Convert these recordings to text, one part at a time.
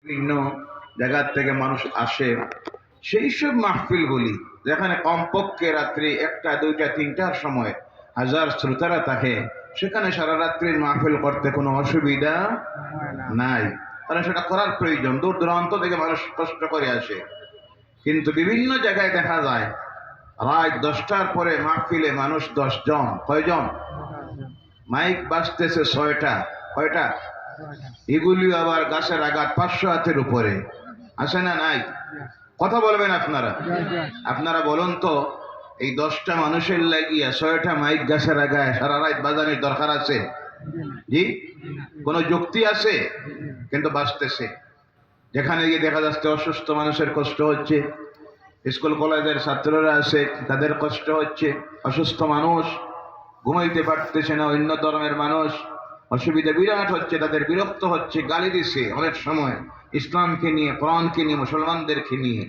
বিভিন্ন জায়গা থেকে মানুষ আসে, সেই সব মাহফিলগুলি যেখানে কমপক্ষে রাত্রি 1টা 2টা 3টার সময় হাজার শ্রোতারা থাকে, সেখানে সারা রাত্রির মাহফিল করতে কোনো অসুবিধা নাই। তাহলে সেটা করার প্রয়োজন। দূর দূরান্ত থেকে মানুষ কষ্ট করে আসে, কিন্তু বিভিন্ন জায়গায় দেখা যায় রাত 10টার পরে মাহফিলে মানুষ 10 জন। কয়জন? মাইক বাজতেছে 6টা। কয়টা? এগুলি আবার গাছের আঘাত 500 হাতের উপরে আসে না? নাই? কথা বলবেন আপনারা? আপনারা বলুন তো, এই 10টা মানুষের লাগিয়া 6টা মাইক গাছের আগায় সারা রাত বাজানোর দরকার আছে? জি, কোনো যুক্তি আছে? কিন্তু বাজতেছে। যেখানে গিয়ে দেখা যাচ্ছে অসুস্থ মানুষের কষ্ট হচ্ছে, স্কুল কলেজের ছাত্ররা আছে তাদের কষ্ট হচ্ছে, অসুস্থ মানুষ ঘুমাইতে পারতেছে না, অন্য ধর্মের মানুষ অসুবিধা বিরাট হচ্ছে, তাদের বিরক্ত হচ্ছে, গালি দিছে অনেক সময় ইসলামকে নিয়ে, কোরআনকে নিয়ে, মুসলমানদেরকে নিয়ে।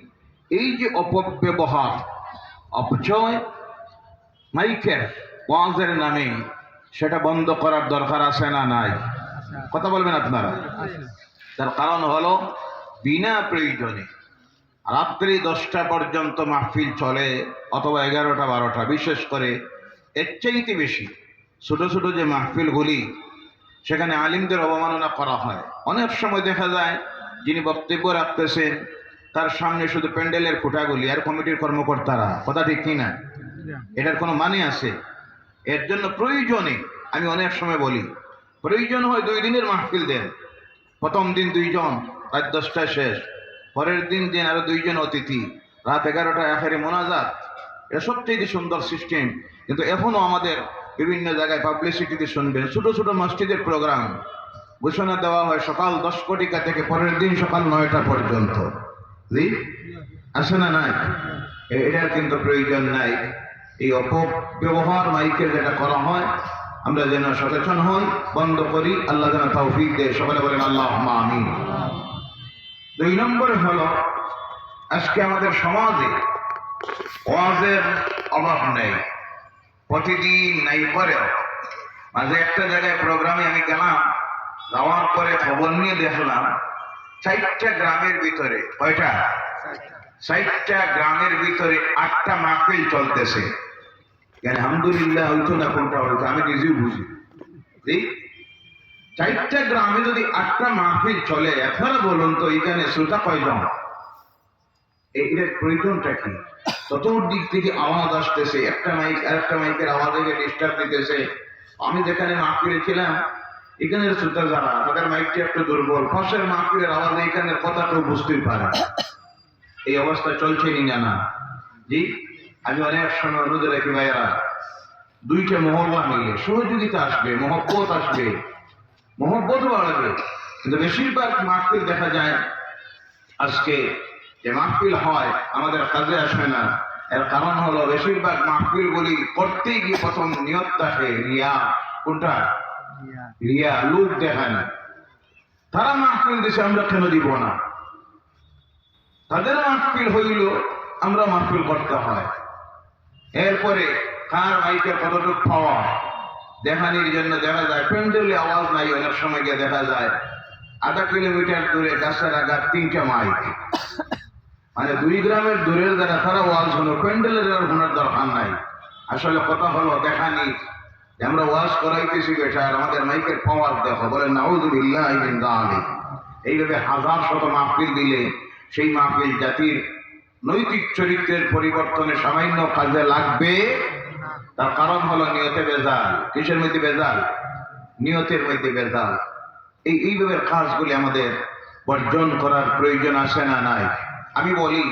এই যে অপব্যবহার, অপচয় মাইকের ওয়াজের নামে, সেটা বন্ধ করার দরকার আছে না নাই? কথা বলবেন আপনারা? তার কারণ হলো বিনা প্রয়োজনে রাত্রি 10টা পর্যন্ত মাহফিল চলে, অথবা 11টা 12টা, বিশেষ করে এর চাইতে বেশি ছোট ছোট যে মাহফিলগুলি, সেখানে আলিমদের অবমাননা করা হয়। অনেক সময় দেখা যায় যিনি বক্তব্য রাখতেছেন তার সামনে শুধু প্যান্ডেলের খুঁটাগুলি আর কমিটির কর্মকর্তারা। কথা ঠিক কিনা? এটার কোনো মানে আছে? এর জন্য প্রয়োজনে আমি অনেক সময় বলি, প্রয়োজন হয় 2 দিনের মাহফিল দেন। প্রথম দিন 2 জন, রাত 10টায় শেষ। পরের দিন দেন আরো 2 জন অতিথি, রাত 11টায় আখেরে মোনাজাত। এটা সবচেয়ে সুন্দর সিস্টেম। কিন্তু এখনো আমাদের বিভিন্ন জায়গায় পাবলিসিটিতে শুনবেন, ছোট ছোট মসজিদের প্রোগ্রাম ঘোষণা দেওয়া হয় সকাল 10 কোটিকা থেকে পরের দিন সকাল 9টা পর্যন্ত। জি, আছে না নাই? এটার কিন্তু প্রয়োজন নাই। এই অপব্যবহার মাইকের যেটা করা হয়, আমরা যেন সচেতন হই, বন্ধ করি। আল্লাহ যেন তৌফিক দেয়। সকলে বলেন আল্লাহুম্মা আমিন। 2 নম্বর হলো, আজকে আমাদের সমাজে ওয়াজের অভাব নেই, প্রতিদিন নাই পরেও। মাঝে একটা জায়গায় প্রোগ্রামে আমি গেলাম, যাওয়ার পরে খবর নিয়ে দেখলাম 4টা গ্রামের ভিতরে, কয়টা? 4টা গ্রামের ভিতরে 8টা মাহফিল চলতেছে। আলহামদুলিল্লাহ হইতো না, কোনটা হইতো আমি নিজেও বুঝি। 4টা গ্রামে যদি 8টা মাহফিল চলে, আপনারা বলুন তো এখানে শ্রোতা কয়জন? এর প্রয়োজনটা কি? চতুর্দিক থেকে আওয়াজ আসতেছে, একটা মাইক আরেকটা মাইকের আওয়াজে ডিস্টার্ব দিতেছে। আমি যেখানে মাহফিলে ছিলাম, এখানের শ্রোতা যারা, তাদের মাইকটা একটু দুর্বল, পাশের মাহফিলের আওয়াজে এখানের কথাটাও বুঝতেই পারে। এই অবস্থা চলছে নি না? জি, আমি অনেক সময় অনুরোধ রাখি, ভাইয়েরা 2টা মহল্লা মিলে সহযোগিতা আসবে, মহব্বত আসবে, মহব্বত বাড়বে। কিন্তু বেশিরভাগ মাহফিল দেখা যায় আজকে যে মাহফিল হয় আমাদের কাজে আসে না। এর কারণ হলো বেশিরভাগ মাহফিলগুলি করতে গিয়ে প্রথম নিয়ত থাকে রিয়া। কোনটা? রিয়া, লোক দেখায় না। তারা মাহফিল দিছে, আমরা কেন দিব না? তাদের মাহফিল হইল, আমরা মাহফিল করতে হয়। এরপরে কার মাইকের কতটুকু পাওয়া দেখানির জন্য দেখা যায় প্যান্ডেলে আওয়াজ নাই। অনেক সময় গিয়ে দেখা যায় আধা কিলোমিটার দূরে গাছের আঘাত 3টা মাইক, মানে 2 গ্রামের দূরের যারা, তারা ওয়াজ হলো, প্যান্ডেলের শোনার দরকার নাই। আসলে কথা হলো দেখানি, আমরা ওয়াজ করাইতেছি বেটা, আর আমাদের মাইকের পাওয়ার দেখো। বলেন নাউযুবিল্লাহি মিন যালিক। এইভাবে হাজার শত মাহফিল দিলে সেই মাহফিল জাতির নৈতিক চরিত্রের পরিবর্তনে সামান্য কাজে লাগবে। তার কারণ হলো নিয়তে ভেজাল। কিসের মধ্যে ভেজাল? নিয়তের মধ্যে ভেজাল। এইভাবে কাজগুলি আমাদের বর্জন করার প্রয়োজন আছে না নাই? আমি বলি,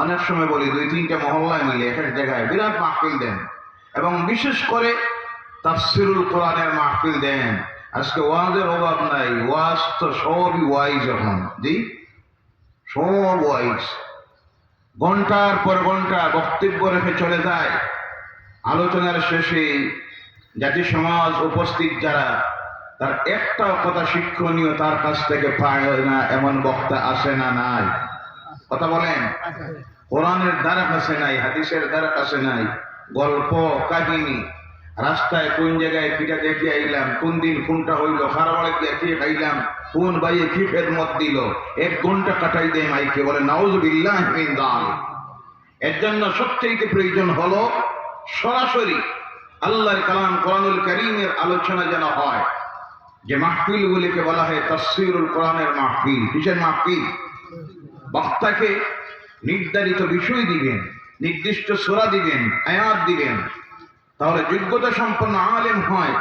অনেক সময় বলি, 2-3টা মহল্লায় মিলে এক জায়গায় বিরাট মাহফিল দেন, এবং বিশেষ করে তাফসীরুল কোরআনের মাহফিল দেন। আজকে ওয়াজের অভাব নাই, ওয়াজ তো সবই ওয়াইজ। এখন জি, সব ওয়াইজ, ঘন্টার পর ঘন্টা বক্তব্য রেখে চলে যায়। আলোচনার শেষে জাতি সমাজ উপস্থিত যারা, তার একটাও কথা শিক্ষণীয় তার কাছ থেকে পায় না, এমন বক্তা আসে না নাই? কথা বলেন? কোরআনের দ্বারা কাছে নাই, হাদিসের দ্বারা কাছে নাই, গল্প কাহিনী, রাস্তায় কোন জায়গায় পিঠা দেখে আইলাম, কোন দিন কোনটা হইলো, খারাপ গিয়ে খেয়ে খাইলাম, কোন ভাইয়ে কি খেদমত দিল, 1 ঘন্টা কাটাই দেয় মাইকে, বলে নাউযুবিল্লাহ মিন যালিক। এর জন্য সবচেয়ে প্রয়োজন হলো সরাসরি আল্লাহর কালাম কোরআনুল কারীমের আলোচনা যেন হয়। যে মাহফিলগুলিকে বলা হয় তাফসীরুল কোরআনের মাহফিল। কিসের মাহফিল? বক্তাকে নির্ধারিত বিষয় দিবেন, নির্দিষ্ট সূরা দিবেন, আয়াত দিবেন, তাহলে যোগ্যতা সম্পন্ন আলেম হয়,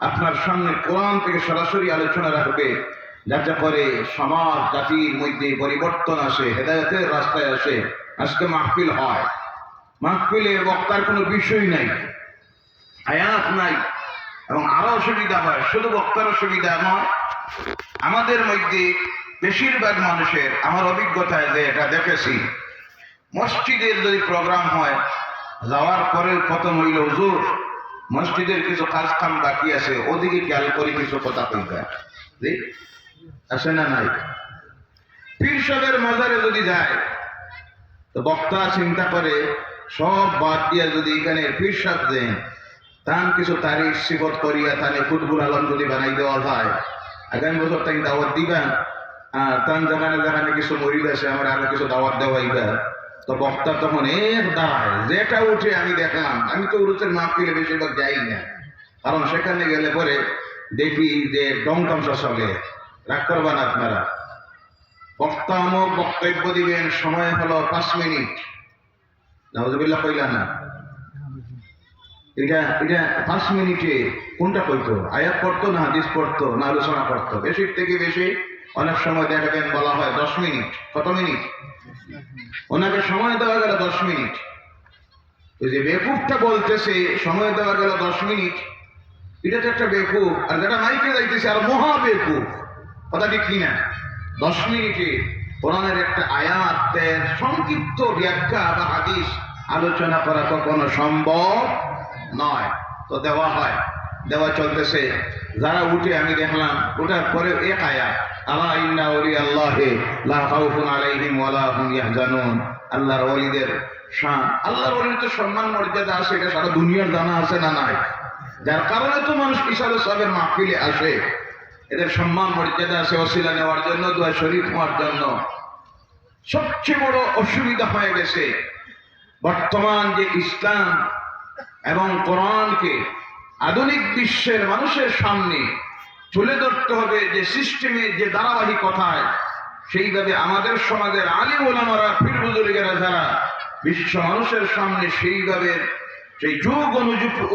আপনার সামনে কোরআন থেকে সরাসরি আলোচনা রাখবে, যাতে করে সমাজ জাতির মধ্যে পরিবর্তন আসে, হেদায়েতের রাস্তায় আসে। আজকে মাহফিল হয়, মাহফিলে বক্তার কোনো বিষয় নাই, আয়াত নাই, এবং আরো অসুবিধা হয়। শুধু বক্তার অসুবিধা নয়, আমাদের মধ্যে বেশিরভাগ মানুষের, আমার অভিজ্ঞতায় যে এটা দেখেছি, মসজিদের যদি প্রোগ্রাম হয়, যাওয়ার পরে প্রথম হইল হুজুর মসজিদের কিছু কাজ কাম বাকি আছে, ওদিকে খেয়াল করে কিছু কথা কইবা আসে না নাই। পীর সাহেবের মাজারে যদি যায় তো বক্তা চিন্তা করে সব বাদ দিয়া যদি এখানে পীর সাহেব দেন, তান কিছু তারিখ সিফত করিয়া তানে কুতবুল আলম যদি বানাই দেওয়া যায়, আগামী বছর তাই দাওয়াত দিবেন, আর তান যেখানে যেখানে কিছু মরিদ আছে আমার আরো কিছু দাওয়াত দেওয়াইবা, তো বক্তা তখন এক দাঁড়ায়, যেটা উঠে আমি দেখলাম। আমি তো উরুসের মাহফিলে বেশিরভাগ যাই না, কারণ সেখানে গেলে পরে দেখি যে ডং তামসা চলে। রাগ করবেন আপনারা, বক্তা অমুক বক্তব্য দিবেন, সময় হলো 5 মিনিট, নাউযুবিল্লাহ কইলা না, এটা 5 মিনিটে কোনটা কইতো? আয়াত পড়তো না হাদিস পড়তো না আলোচনা করতো? বেশির থেকে বেশি অনেক সময় দেখাবেন বলা হয় 10 মিনিট। কত মিনিট? ওনাকে সময় দেওয়া গেল 10 মিনিট। ওই যে বেকুফটা বলতেছে সময় দেওয়া গেল 10 মিনিট, এটা তো একটা বেকুফ, আর যেটা মাইকে যাইতেছে আর মহা বেকুফ। কথা ঠিক কিনা? 10 মিনিটে কোরআনের একটা আয়াতের সংক্ষিপ্ত ব্যাখ্যা বা হাদিস আলোচনা করা কখনো সম্ভব নয়। তো দেওয়া হয়, দেওয়া চলতেছে। যারা উঠে আমি দেখলাম, ওঠার পরে এক আয়াত, আলা ইন্না আউলিয়াল্লাহি লা খাউফুন আলাইহিম ওয়া লা হুম ইয়াহজানুন। আল্লাহর ওলিদের শান, আল্লাহর ওলির তো সম্মান মর্যাদা আছে, এটা সারা দুনিয়ার জানা আছে না নাই? যার কারণে তো মানুষ ইশারা সাহেবের মাহফিলে আসে, এদের সম্মান মর্যাদা আছে, ওসিলা নেওয়ার জন্য, দোয়া শরীফ হওয়ার জন্য। সবচেয়ে বড় অসুবিধা হয়ে গেছে বর্তমান যে ইসলাম এবং কোরআনকে আধুনিক বিশ্বের মানুষের সামনে তুলে ধরতে হবে যে সিস্টেমে, যে ধারাবাহিকতায়, সেইভাবে আমাদের সমাজের আলিম ওলামারা, পীর বুজুর্গেরা যারা বিশ্ব মানুষের সামনে সেইভাবে, সেই যুগ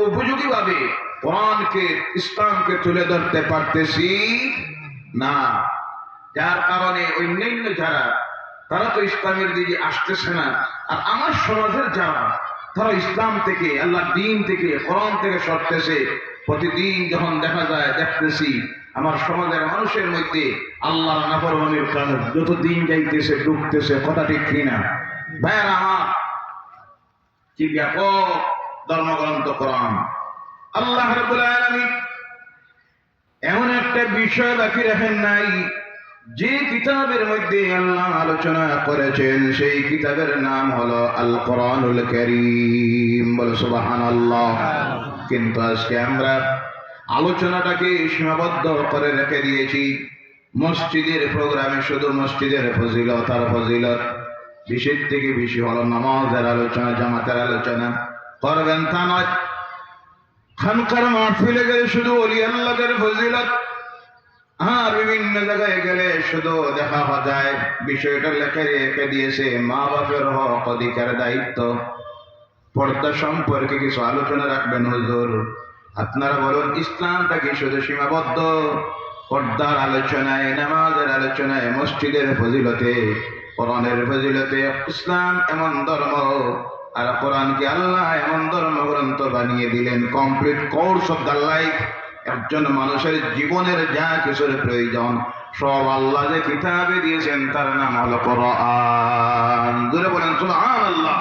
উপযোগী ভাবে কোরআনকে, ইসলামকে তুলে ধরতে পারতেছি না। যার কারণে অন্যান্য যারা, তারা তো ইসলামের দিকে আসতেছে না, আর আমার সমাজের যারা, তারা ইসলাম থেকে, আল্লাহ দিন থেকে, কোরআন থেকে সরতেছে। প্রতিদিন যখন দেখা যায়, দেখতেছি আমার সমাজের মানুষের মধ্যে আল্লাহর নাফরমানির কারণে যত দিন যাইতেছে, ডুবতেছে। কথা ঠিক কিনা ভাইরা আমার? কি ব্যাপক ধর্মগ্রন্থ কোরআন! আল্লাহ রাব্বুল আলামিন এমন একটা বিষয় বাকি রাখেন নাই, যে কিতাবের মধ্যে আল্লাহ আলোচনা করেছেন সেই কিতাবের নাম হলো আল কোরআনুল কারীম। বলো সুবহানাল্লাহ। কিন্তু আজকে আমরা আলোচনাটাকে সীমাবদ্ধ করে রেখে দিয়েছি মসজিদের প্রোগ্রামে। শুধু মসজিদের ফজিলত আর ফজিলত, বিশেষ থেকে বেশি হলো নামাজের আলোচনা, জামাতের আলোচনা করবেন তা নয়। খানকার মাহফিলে গেলে শুধু ওলি আল্লাহদের ফজিলত, আর বিভিন্ন জায়গায় গেলে শুধু দেখা যায় বিষয়টা রেখে দিয়েছে মা বাপের হক, অধিকার, দায়িত্ব, পর্দা সম্পর্কে কিছু আলোচনা রাখবেন হুজুর। আপনারা বলুন, ইসলামটা কি শুধু সীমাবদ্ধ পর্দার আলোচনায়, নামাজের আলোচনায়, মসজিদের ফজিলতে, কোরআনের ফজিলতে? ইসলাম এমন ধর্ম, আর কোরআনকে আল্লাহ এমন ধর্মগ্রন্থ বানিয়ে দিলেন, complete course of the life. একজন মানুষের জীবনের যা কিছুর প্রয়োজন সব আল্লাহ যে কিতাবে দিয়েছেন তার নাম হলো কোরআন। জোরে বলেন সুবহানাল্লাহ।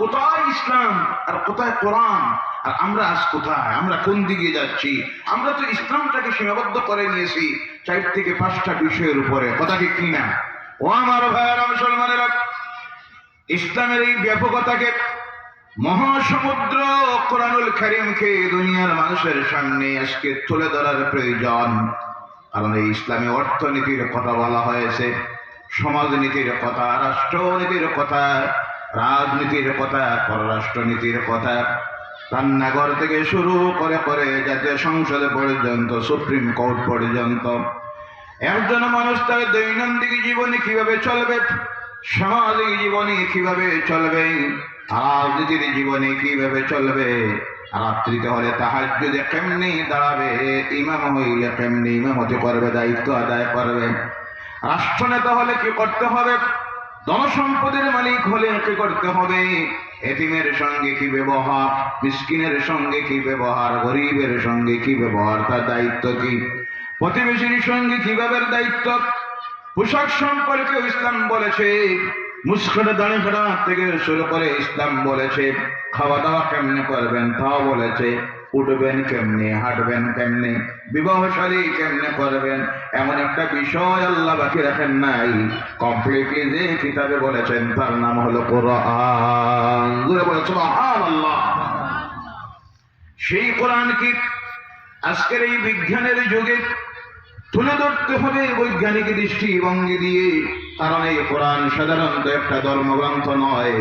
কোথায় ইসলাম আর কোথায় কোরআন? আর আমরা আজ কোথায়? আমরা কোন দিকে যাচ্ছি? আমরা তো ইসলামটাকে সীমাবদ্ধ করে নিয়েছি 4 থেকে 5টা বিষয়ের উপরে। কথা ঠিক কিনা? ও আমার ভাইয়েরা, মুসলমানেরা, ইসলামের এই ব্যাপকতাকে, মহাসমুদ্র কোরআনুল কারীমকে দুনিয়ার মানুষের সামনে আজকে তুলে ধরার প্রয়োজন। কারণ এই ইসলামী অর্থনীতির কথা বলা হয়েছে, সমাজনীতির কথা, রাষ্ট্রনীতির কথা, রাজনীতির কথা, পররাষ্ট্রনীতির কথা, রান্নাঘর থেকে শুরু করে করে জাতীয় সংসদে পর্যন্ত, সুপ্রিম কোর্ট পর্যন্ত একজন মানুষ তার দৈনন্দিন জীবনে কিভাবে চলবে, সামাজিক জীবনে কিভাবে চলবে, রাজনীতির জীবনে কিভাবে চলবে, রাত্রিতে হলে তাহাজ্জুদে কেমনি দাঁড়াবে, ইমাম হইলে কেমনি ইমামতি করবে, দায়িত্ব আদায় করবে, রাষ্ট্রনেতা হলে কি করতে হবে, ধনসম্পদের মালিক হলে কি করতে হবে, এতিমের সঙ্গে কি ব্যবহার, মিসকিনের সঙ্গে কি ব্যবহার, গরিবের সঙ্গে কি ব্যবহার, তার দায়িত্ব কি, প্রতিবেশীর সঙ্গে কিভাবে দায়িত্ব, পোশাক সম্পর্কে ইসলাম বলেছে, মুস্কুরে দাঁড়িয়ে ফেরা থেকে শুরু করে ইসলাম বলেছে, খাওয়া দাওয়া কেমনে করবেন তাও বলেছে, উঠবেন কেমনে, হাঁটবেন কেমনে, বিবাহশালী কেমনে করবেন, এমন একটা বিষয় আল্লাহ বাকি রাখেন নাই। কমপ্লিটলি যে কিতাবে বলেছেন তার নাম হলো কোরআন। জোরে বলে সুবহানাল্লাহ। সেই কোরআন কি আজকের এই বিজ্ঞানের যুগে তুলে ধরতে হবে বৈজ্ঞানিক দৃষ্টিভঙ্গি দিয়ে। কারণ এই কোরআন সাধারণত একটা ধর্মগ্রন্থ নয়।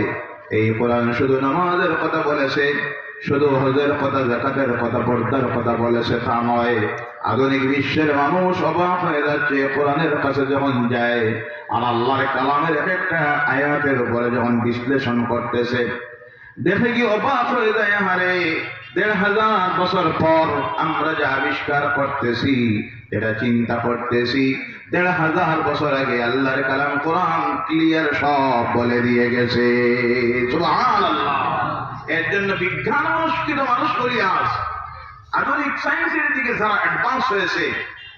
এই কোরআন শুধু নামাজের কথা বলেছে, শুধু হজের কথা, যাকাতের কথা, পর্দার কথা বলেছে তা নয়। আধুনিক বিশ্বের মানুষ অবাক হয়ে যাচ্ছে কোরআনের কাছে যখন যায়, আর আল্লাহর কালামের এক একটা আয়াতের উপরে যখন বিশ্লেষণ করতেছে, দেখে কি অবাক হয়ে যায়। হারে ১৫০০ বছর পর আমরা যা আবিষ্কার করতেছি, এটা চিন্তা করতেছি, ১৫০০ বছর আগে আল্লাহর কালাম কোরআন ক্লিয়ার সব বলে দিয়ে গেছে। সুবহানাল্লাহ। এর জন্য বিজ্ঞান অনুষ্ঠিত মানুষ করি আজ আধুনিক সায়েন্সের দিকে যারা অ্যাডভান্স হয়েছে,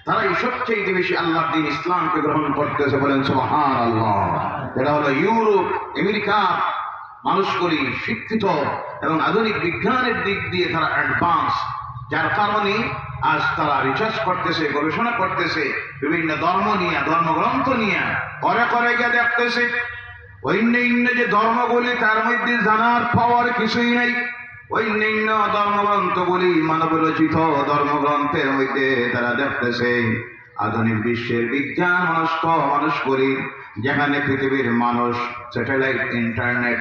তারা এই সবচেয়ে বেশি আল্লাহর দ্বীন ইসলামকে গ্রহণ করতেছে। বলেন সুবহানাল্লাহ। এটা হলো ইউরোপ, আমেরিকা মানুষ করি শিক্ষিত এবং আধুনিক বিজ্ঞানের দিক দিয়ে তারা অ্যাডভান্স, যার কারণে আজ তারা রিসার্চ করতেছে, গবেষণা করতেছে, বিভিন্ন ধর্ম নিয়ে, ধর্মগ্রন্থ নিয়ে করে করে গিয়ে দেখতেছে অন্যান্য যে ধর্মগুলি তার মধ্যে জানার পাওয়ার কিছুই নাই। অন্যান্য ধর্মগ্রন্থগুলি মানব রচিত ধর্মগ্রন্থের মধ্যে তারা দেখতেছে আধুনিক বিশ্বের বিজ্ঞান মানুষ করি, যেখানে পৃথিবীর মানুষ স্যাটেলাইট, ইন্টারনেট,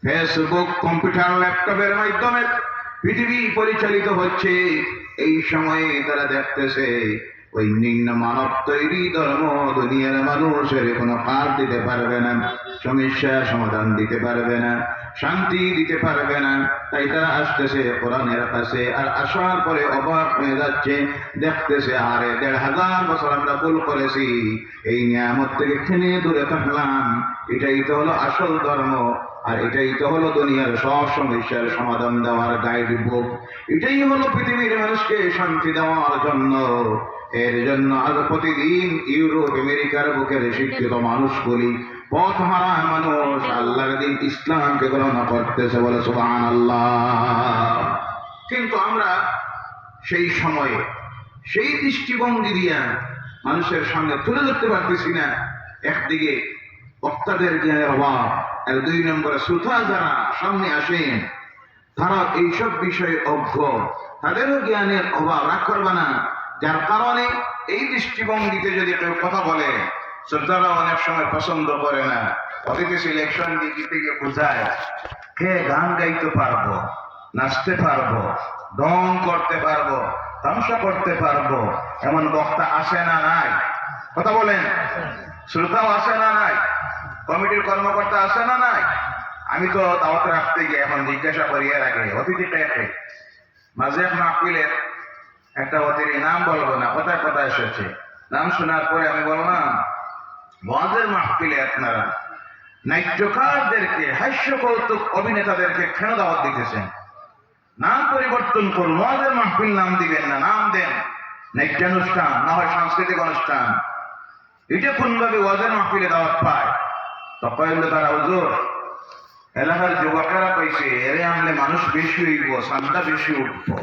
ফেসবুক, কম্পিউটার, ল্যাপটপের মাধ্যমে পৃথিবী পরিচালিত হচ্ছে। এই সময়ে তারা দেখতেছে ওই নিম্ন মানব তৈরি ধর্ম দুনিয়ার মানুষের কোনো কাজ দিতে পারবে না, সমস্যা সমাধান দিতে পারবে না, শান্তি দিতে পারবে না। তাই তারা আসতেছে কোরআনের কাছে, আর আসার পরে অবাক হয়ে যাচ্ছে, দেখতেছে আরে ১৫০০ বছর আমরা ভুল করেছি, এই নিয়ামত থেকে খেনে দূরে থাকলাম। এটাই তো হলো আসল ধর্ম, আর এটাই তো হলো দুনিয়ার সব সমস্যার সমাধান দেওয়ার গাইড বুক। এটাই হলো পৃথিবীর মানুষকে শান্তি দেওয়ার জন্য। এর জন্য আজ প্রতিদিন ইউরোপ, আমেরিকার বুকের শিক্ষিত মানুষগুলি, পথ হারা মানুষ আল্লাহর দ্বীন ইসলামকে গ্রহণ করতেছে। বলে সুবহানাল্লাহ। কিন্তু আমরা সেই সময়ে সেই দৃষ্টিভঙ্গি দিয়া মানুষের সামনে তুলে ধরতে পারতেছি না। একদিকে বক্তাদের জ্ঞানের অভাব, আর ২ নম্বরে শ্রোতা যারা সামনে আসেন তারা এইসব বিষয়ে অজ্ঞ, তাদেরও জ্ঞানের অভাব। রাগ করবে না, যার কারণে এই দৃষ্টিভঙ্গিতে যদি কেউ কথা বলে শ্রোতারা অনেক সময় পছন্দ করে না। অতিথি সিলেকশন দিতে গিয়ে বোঝায় কে গান গাইতে পারবো, নাচতে পারবো, দম করতে পারবো, তামাশা করতে পারবো, এমন বক্তা আসে না নাই? কথা বলেন। শ্রোতাও আসে না নাই? কমিটির কর্মকর্তা আসে না নাই? আমি তো দাওয়াত রাখতে গিয়ে এখন জিজ্ঞাসা করি, এর আগে অতিথি পেয়ে মাঝে মাহফিলের একটা অতিথি, নাম বলবো না, কোথায় কোথায় এসেছে, নাম শোনার পরে আমি বললাম, ওয়াজের মাহফিলে আপনারা নাট্যকারদেরকে, হাস্য কৌতুক অভিনেতাদেরকে কেন দাওয়াত দিতেছেন? নাম পরিবর্তন করুন, ওয়াজের মাহফিল নাম দিবেন না, নাম দেন নাট্যানুষ্ঠান, না হয় সাংস্কৃতিক অনুষ্ঠান। এটা কোনভাবে ওয়াজের মাহফিলে দাওয়াত পায়? তখন তারা হুজুর এলাকার যুবকেরা পাইছে, এরে আনলে মানুষ বেশি হইব, সান্দা বেশি উঠবো।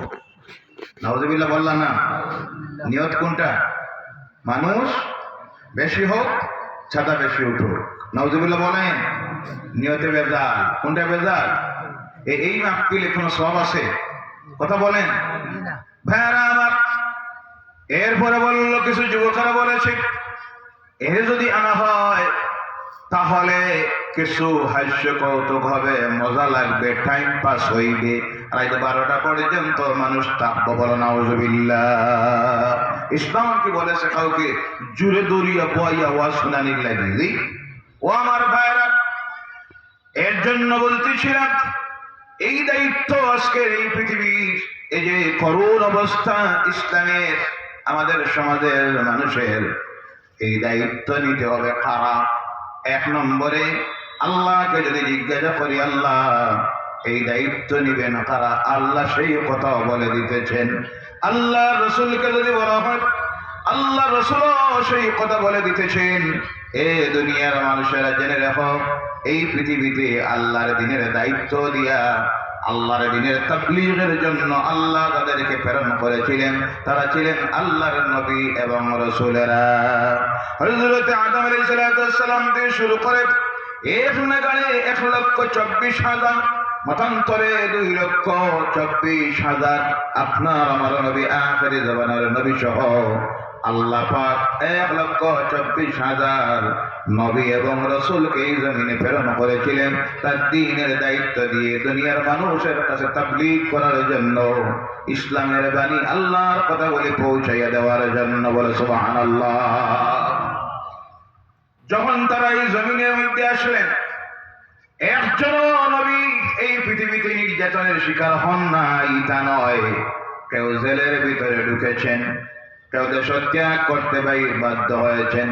নাউজুবিল্লাহ বললাম না? নিয়ত কোনটা? মানুষ বেশি হোক, ছাদা বেশি উঠুক। নাউজুবিল্লাহ বলেন? নিয়তে বেজাল। কোনটা বেজাল? এই মাহফিলে কোনো সব আছে? কথা বলেন ভাইরা আমার। এরপরে বলল কিছু যুবকেরা বলেছে এ যদি আনা হয় তাহলে কিছু হাস্য কৌতুক হবে, মজা লাগবে, টাইম পাস হইবে, রাত 12টা পর্যন্ত মানুষ থাকবো। বলো নাউজুবিল্লাহ। ইসলাম কি বলেছে কাউকে জুড়ে দড়িয়া বইয়া ওয়াজ শুনানির লাগি? ও আমার ভাইরা, এর জন্য বলতেছিলাম এই দায়িত্ব আজকের এই পৃথিবীর এই যে করুণ অবস্থা ইসলামের, আমাদের সমাজের মানুষের এই দায়িত্ব নিতে হবে কারা? এক নম্বরে আল্লাহকে যদি জিজ্ঞাসা করি আল্লাহ এই দায়িত্ব নিবেন কারা, আল্লাহ সেই কথা বলে দিতেছেন। আল্লাহ রসুলকে যদি বলা হয় আল্লাহ রসুল সেই কথা বলে দিতেছেন। এ দুনিয়ার মানুষেরা জেনে রাখো এই পৃথিবীতে আল্লাহর দিনের দায়িত্ব দিয়া আল্লাহর দিনের তাবলীগের জন্য আল্লাহ তাদেরকে প্রেরণ করেছিলেন। তারা ছিলেন আল্লাহর নবী এবং রাসূলেরা। হযরত আদম আলাইহিস সালাম থেকে শুরু করে এক নাগাড়ে 1,24,000, মতান্তরে 2,24,000 আপনার আমার নবী আখিরি জামানার নবী সহ আল্লাহ পাক 1,24,000 নবী এবং রাসূলকে এই জমিনে প্রেরণ করেছিলেন তার দ্বীনের দায়িত্ব দিয়ে দুনিয়ার মানুষের কাছে তাবলীগ করার জন্য, ইসলামের বাণী আল্লাহর কথা বলে পৌঁছাইয়া দেওয়ার জন্য। বলে সুবহানাল্লাহ। যখন তারা এই জমিনের মধ্যে আসলেন একজন নবী এই পৃথিবীতে নির্যাতনের শিকার হন নাই তা নয়। কেউ জেলের ভিতরে ঢুকেছেন, কেউ দেশত্যাগ করতে বাধ্য হয়েছেন,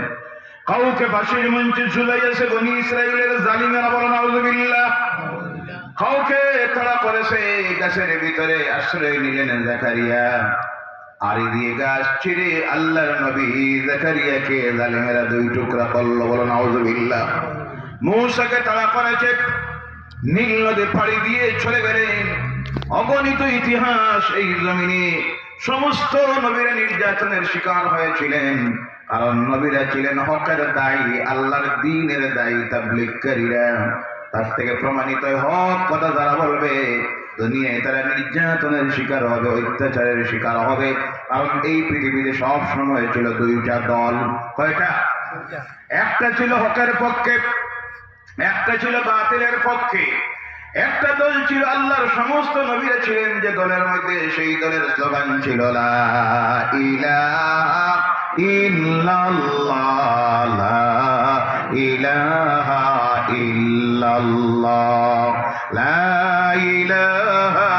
কাউকে ফাঁসির মঞ্চে ঝুলাইয়াছে বনি ইসরাইলের জালিমেরা। বলেন নাউজুবিল্লাহ। কাউকে তাড়া করেছে গাছের ভিতরে আশ্রয় নিলেন জাকারিয়া, আড়ি দিয়ে গাছ ছিঁড়ে আল্লাহর নবী জাকারিয়াকে জালিমেরা 2 টুকরা করলো। বলেন নাউজুবিল্লাহ। মূসাকে তাড়া করেছে, নীল নদী পাড়ি দিয়ে চলে গেলেন। অগণিত ইতিহাস এই জমিনে সমস্ত নবীরা নির্যাতনের শিকার হয়েছিলেন, কারণ নবীরা ছিলেন হকের দায়ী, আল্লাহর দ্বীনের দায়ী তাবলীগকারীরা। তার থেকে প্রমাণিত হক কথা যারা বলবে দুনিয়ায় তারা নির্যাতনের শিকার হবে, অত্যাচারের শিকার হবে। কারণ এই পৃথিবীতে সব সময় ছিল 2টা দল। কয়টা? একটা ছিল হকের পক্ষে, একটা ছিল বাতিলের পক্ষে। একটা দল ছিল আল্লাহর সমস্ত নবীরা ছিলেন যে দলের মধ্যে, সেই দলের স্লোগান ছিল লা ইলাহা ইল্লাল্লাহ, লা ইলাহা ইল্লাল্লাহ, লা ইলাহা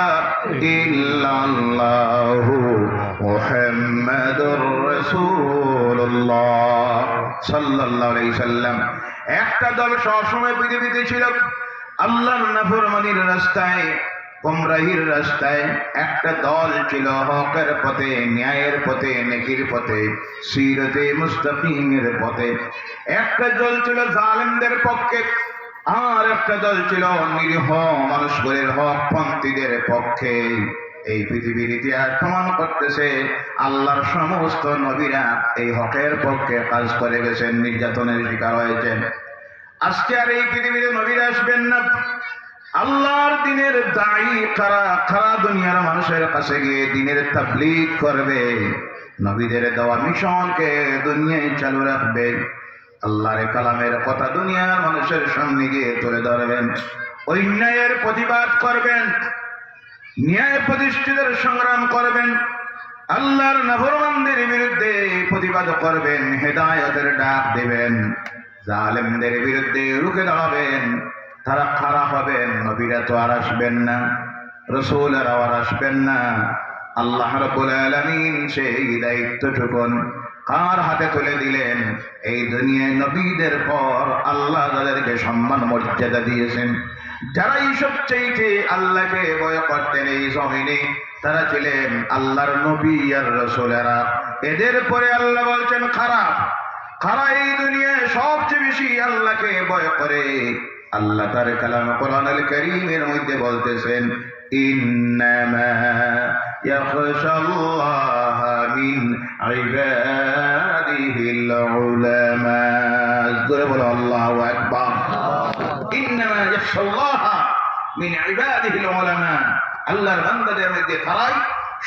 ইল্লাল্লাহু মুহাম্মাদুর রাসূলুল্লাহ সাল্লাল্লাহু আলাইহি সাল্লাম। একটা দল সবসময় পৃথিবীতে ছিল আল্লাহর নাফরমানির রাস্তায়, গোমরাহির রাস্তায়। একটা দল ছিল হকের পথে, ন্যায়ের পথে, নেকির পথে, সিরাতে মুস্তাকিমের পথে। একটা দল ছিল জালেমদের পক্ষে, আর একটা দল ছিল নিরীহ মানুষগুলোর হক পন্থীদের পক্ষে। এই পৃথিবীর ইতিহাস প্রমাণ করতেছে আল্লাহর সমস্ত নবীরা এই হকের পক্ষে কাজ করে গেছেন, নির্যাতনের শিকার হয়েছেন। আজকে আর এই পৃথিবীতে নবীরা আসবেন না। আল্লাহর দিনের দায়ী কারা? কারা দুনিয়ার মানুষের কাছে গিয়ে দিনের তাবলীগ করবে, নবীদের দেওয়া মিশনকে দুনিয়ায় চালু রাখবে, আল্লাহর কালামের কথা দুনিয়ার মানুষের সামনে গিয়ে তুলে ধরবেন, অন্যায়ের প্রতিবাদ করবেন, ন্যায় প্রতিষ্ঠিতের সংগ্রাম করবেন, আল্লাহর নাফরমানদের বিরুদ্ধে প্রতিবাদ করবেন, হেদায়েতের ডাক দেবেন, জালেমদের বিরুদ্ধে রুখে দাঁড়াবেন। তারা খারাপ হবেন, নবীরা তো আর আসবেন না, রাসূলেরাও আর আসবেন না। আল্লাহ রাব্বুল আলামিন সেই দায়িত্বটুকুন কার হাতে তুলে দিলেন? এই দুনিয়ায় নবীদের পর আল্লাহ যাদেরকে সম্মান মর্যাদা দিয়েছেন, যারা এইসব চাইতে আল্লাহকে ভয় করতেন এই জমিনে, তারা ছিলেন আল্লাহর নবী আর রাসূলেরা। এদের পরে আল্লাহ বলছেন খারাপ কারা? এই দুনিয়ায় সবচেয়ে বেশি আল্লাহকে ভয় করে। আল্লাহ তার কালাম কোরআনুল কারীমের মধ্যে বলতেছেন ইন্নামা ইয়াখশাল্লাহা মিন ইবাদিহিল উলামা। জোরে বলো আল্লাহু আকবার। ইন্নামা ইয়াখশাল্লাহা মিন ইবাদিহিল উলামা। আল্লাহর বান্দাদের মধ্যে তারাই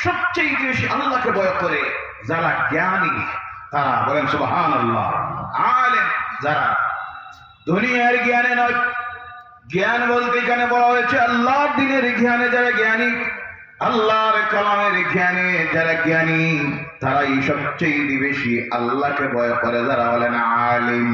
সবচেয়ে বেশি আল্লাহকে ভয় করে, যারা জ্ঞানী তারা, বলেন সুবহানাল্লাহ। আলেম যারা দুনিয়ার জ্ঞানে নয়, জ্ঞান বলতে এখানে বলা হয়েছে আল্লাহর দ্বীনের জ্ঞানে যারা জ্ঞানী, আল্লাহর কালামের জ্ঞানে যারা জ্ঞানী, তারাই সবচেয়ে বেশি আল্লাহকে ভয় করে যারা, বলেন আলিম।